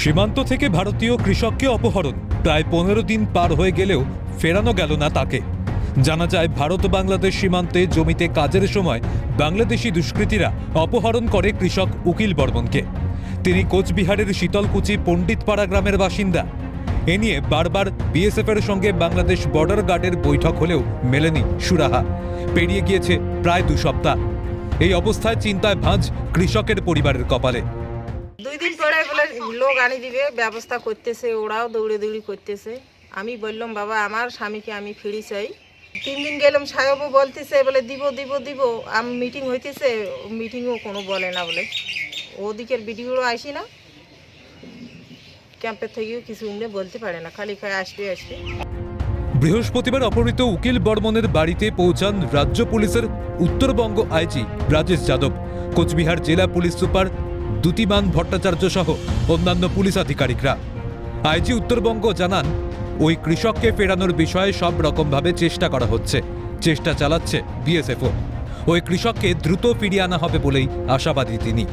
সীমান্ত থেকে ভারতীয় কৃষককে অপহরণ প্রায় 15 দিন পার হয়ে গেলেও ফেরানো গেল না তাকে। জানা যায়, ভারত বাংলাদেশ সীমান্তে জমিতে কাজের সময় বাংলাদেশি দুষ্কৃতীরা অপহরণ করে কৃষক উকিল বর্মনকে। তিনি কোচবিহারের শীতলকুচি পণ্ডিতপাড়া গ্রামের বাসিন্দা। এ নিয়ে বারবার বিএসএফের সঙ্গে বাংলাদেশ বর্ডার গার্ডের বৈঠক হলেও মেলেনি সুরাহা। পেরিয়ে গিয়েছে প্রায় 2 সপ্তাহ। এই অবস্থায় চিন্তায় ভাঁজ কৃষকের পরিবারের কপালে। 2 দিন পরে বলে লোক আনি দিবে ব্যবস্থা করতেছে, ওরাও দৌড়ে করতেছে। আমি বললাম, বাবা আমার স্বামীকে আমি ফিরি চাই। 3 দিন গেলাম, সাহেবও বলতেছে বলে দিব দিব দিব। আমি মিটিং হইতেছে, মিটিংও কোনো বলে না বলে। ওদিকের ভিডিওও আসি না, ক্যাম্পের থেকেও কিছু বলতে পারে না, খালি খায় আসবে আসবে। বৃহস্পতিবার অপহৃত উকিল বর্মনের বাড়িতে পৌঁছান রাজ্য পুলিশের উত্তরবঙ্গ আইজি রাজেশ যাদব, কোচবিহার জেলা পুলিশ সুপার দ্যুতিমান ভট্টাচার্য সহ অন্যান্য পুলিশ আধিকারিকরা। আইজি উত্তরবঙ্গ জানান, ওই কৃষককে ফেরানোর বিষয়ে সব রকমভাবে চেষ্টা করা হচ্ছে, চেষ্টা চালাচ্ছে বিএসএফও। ওই কৃষককে দ্রুত ফিরিয়ে আনা হবে বলেই আশাবাদী তিনি।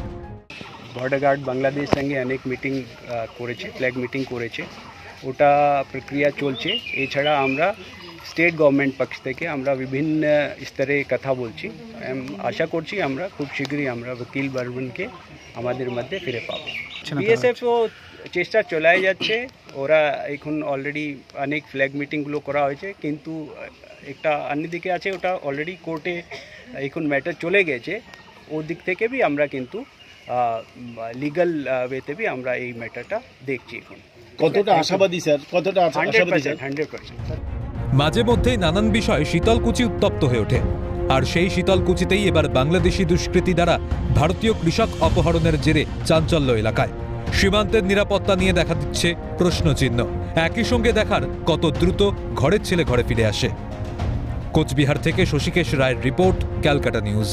বর্ডার গার্ড বাংলাদেশ সঙ্গে অনেক মিটিং করেছে, ফ্ল্যাগ মিটিং করেছে, ওটা প্রক্রিয়া চলছে। এছাড়া আমরা স্টেট গভর্নমেন্ট পক্ষ থেকে আমরা বিভিন্ন স্তরে কথা বলছি। আশা করছি আমরা খুব শীঘ্রই আমরা উকিল বর্মনকে আমাদের মধ্যে ফিরে পাবো। বিএসএফও চেষ্টা চলাই যাচ্ছে। ওরা এখন অলরেডি অনেক ফ্ল্যাগ মিটিংগুলো করা হয়েছে, কিন্তু একটা অন্যদিকে আছে, ওটা অলরেডি কোর্টে এখন ম্যাটার চলে গেছে। ওর দিক থেকে বি আমরা কিন্তু লিগ্যাল ওয়েতে বি আমরা এই ম্যাটারটা দেখছি। এখন কতটা আশাবাদী স্যার? কতটা আশাবাদী স্যার? 100%। মাঝে মধ্যেই নানান বিষয় শীতলকুচি উত্তপ্ত হয়ে ওঠে, আর সেই শীতলকুচিতেই এবার বাংলাদেশি দুষ্কৃতী দ্বারা ভারতীয় কৃষক অপহরণের জেরে চাঞ্চল্য এলাকায়। সীমান্তের নিরাপত্তা নিয়ে দেখা দিচ্ছে প্রশ্নচিহ্ন। একই সঙ্গে দেখার কত দ্রুত ঘরের ছেলে ঘরে ফিরে আসে। কোচবিহার থেকে শশীকেশ রায়ের রিপোর্ট, ক্যালকাটা নিউজ।